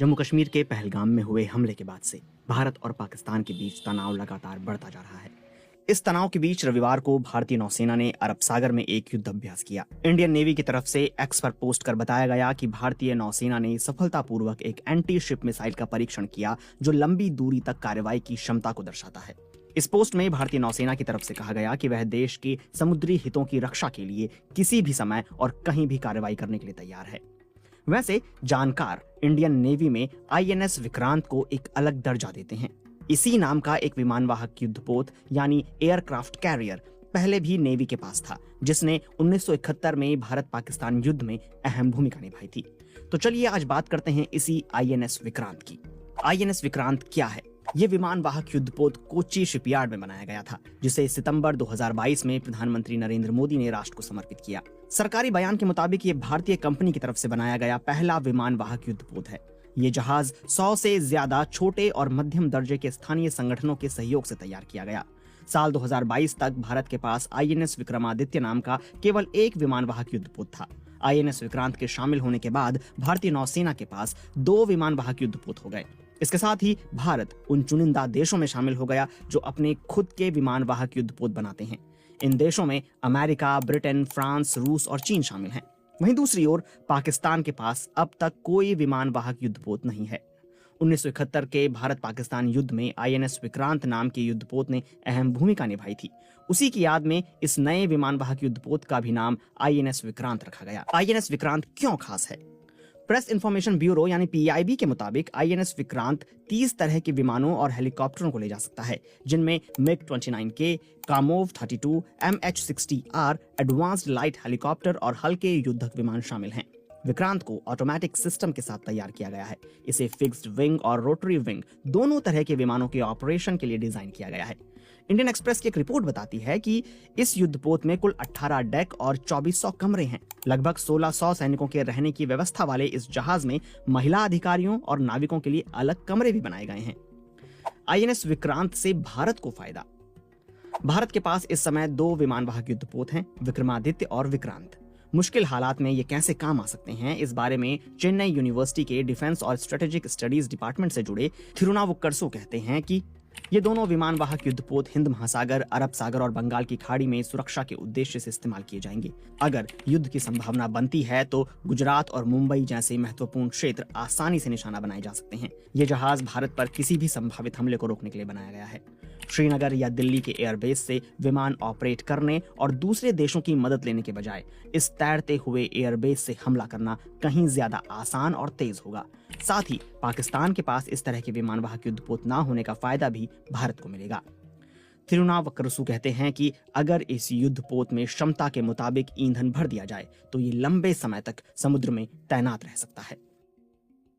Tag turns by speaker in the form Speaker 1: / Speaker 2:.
Speaker 1: जम्मू कश्मीर के पहलगाम में हुए हमले के बाद से भारत और पाकिस्तान के बीच तनाव लगातार बढ़ता जा रहा है। इस तनाव के बीच रविवार को भारतीय नौसेना ने अरब सागर में एक युद्ध अभ्यास किया। इंडियन नेवी की तरफ से एक्स पर पोस्ट कर बताया गया कि भारतीय नौसेना ने सफलतापूर्वक एक एंटी शिप मिसाइल का परीक्षण किया जो लंबी दूरी तक कार्रवाई की क्षमता को दर्शाता है। इस पोस्ट में भारतीय नौसेना की तरफ से कहा गया कि वह देश के समुद्री हितों की रक्षा के लिए किसी भी समय और कहीं भी कार्रवाई करने के लिए तैयार है। वैसे जानकार इंडियन नेवी में आईएनएस विक्रांत को एक अलग दर्जा देते हैं। इसी नाम का एक विमानवाहक युद्धपोत यानी एयरक्राफ्ट कैरियर पहले भी नेवी के पास था, जिसने 1971 में भारत पाकिस्तान युद्ध में अहम भूमिका निभाई थी। तो चलिए आज बात करते हैं इसी आईएनएस विक्रांत की। आईएनएस विक्रांत क्या है? ये विमानवाहक युद्धपोत कोच्चि शिपयार्ड में बनाया गया था, जिसे सितंबर 2022 में प्रधानमंत्री नरेंद्र मोदी ने राष्ट्र को समर्पित किया। सरकारी बयान के मुताबिक ये भारतीय कंपनी की तरफ से बनाया गया पहला विमानवाहक युद्धपोत है। ये जहाज 100 से ज्यादा छोटे और मध्यम दर्जे के स्थानीय संगठनों के सहयोग से तैयार किया गया। साल 2022 तक भारत के पास आईएनएस विक्रमादित्य नाम का केवल एक विमानवाहक युद्धपोत था। आईएनएस विक्रांत के शामिल होने के बाद भारतीय नौसेना के पास 2 विमानवाहक युद्धपोत हो गए। इसके साथ ही भारत उन चुनिंदा देशों में शामिल हो गया जो अपने खुद के विमानवाहक युद्धपोत बनाते हैं। इन देशों में अमेरिका, ब्रिटेन, फ्रांस, रूस और चीन शामिल हैं। वहीं दूसरी ओर पाकिस्तान के पास अब तक कोई विमानवाहक युद्धपोत नहीं है। 1971 के भारत पाकिस्तान युद्ध में आईएनएस विक्रांत नाम के युद्धपोत ने अहम भूमिका निभाई थी। उसी की याद में इस नए विमानवाहक युद्धपोत का भी नाम आईएनएस विक्रांत रखा गया। आईएनएस विक्रांत क्यों खास है? प्रेस इंफॉर्मेशन ब्यूरो यानी पीआईबी के मुताबिक आईएनएस विक्रांत 30 तरह के विमानों और हेलीकॉप्टरों को ले जा सकता है, जिनमें मिग-29K, Kamov 32, MH-60R, advanced light helicopter और हल्के युद्धक विमान शामिल हैं। विक्रांत को ऑटोमेटिक सिस्टम के साथ तैयार किया गया है। इसे फिक्स्ड विंग और रोटरी विंग दोनों तरह के विमानों के ऑपरेशन के लिए डिजाइन किया गया है। इंडियन एक्सप्रेस की एक रिपोर्ट बताती है कि इस युद्धपोत में कुल 18 डेक और 2400 कमरे हैं। लगभग 1600 सैनिकों के रहने की व्यवस्था वाले इस जहाज में महिला अधिकारियों और नाविकों के लिए अलग कमरे भी बनाए गए हैं। आईएनएस विक्रांत से भारत को फायदा। भारत के पास इस समय 2 विमानवाहक युद्धपोत हैं, विक्रमादित्य और विक्रांत। मुश्किल हालात में ये कैसे काम आ सकते हैं, इस बारे में चेन्नई यूनिवर्सिटी के डिफेंस और स्ट्रेटेजिक स्टडीज डिपार्टमेंट से जुड़े थिरुनावुक्करसु कहते हैं कि ये दोनों विमानवाहक युद्धपोत हिंद महासागर, अरब सागर और बंगाल की खाड़ी में सुरक्षा के उद्देश्य से इस्तेमाल किए जाएंगे। अगर युद्ध की संभावना बनती है तो गुजरात और मुंबई जैसे महत्वपूर्ण क्षेत्र आसानी से निशाना बनाए जा सकते हैं। ये जहाज भारत पर किसी भी संभावित हमले को रोकने के लिए बनाया गया है। श्रीनगर या दिल्ली के एयरबेस से विमान ऑपरेट करने और दूसरे देशों की मदद लेने के बजाय इस तैरते हुए एयरबेस से हमला करना कहीं ज्यादा आसान और तेज होगा। साथ ही पाकिस्तान के पास इस तरह के विमानवाहक युद्धपोत न होने का फायदा भी भारत को मिलेगा। थिरुनावक्करसु कहते हैं कि अगर इस युद्धपोत में क्षमता के मुताबिक ईंधन भर दिया जाए तो ये लंबे समय तक समुद्र में तैनात रह सकता है।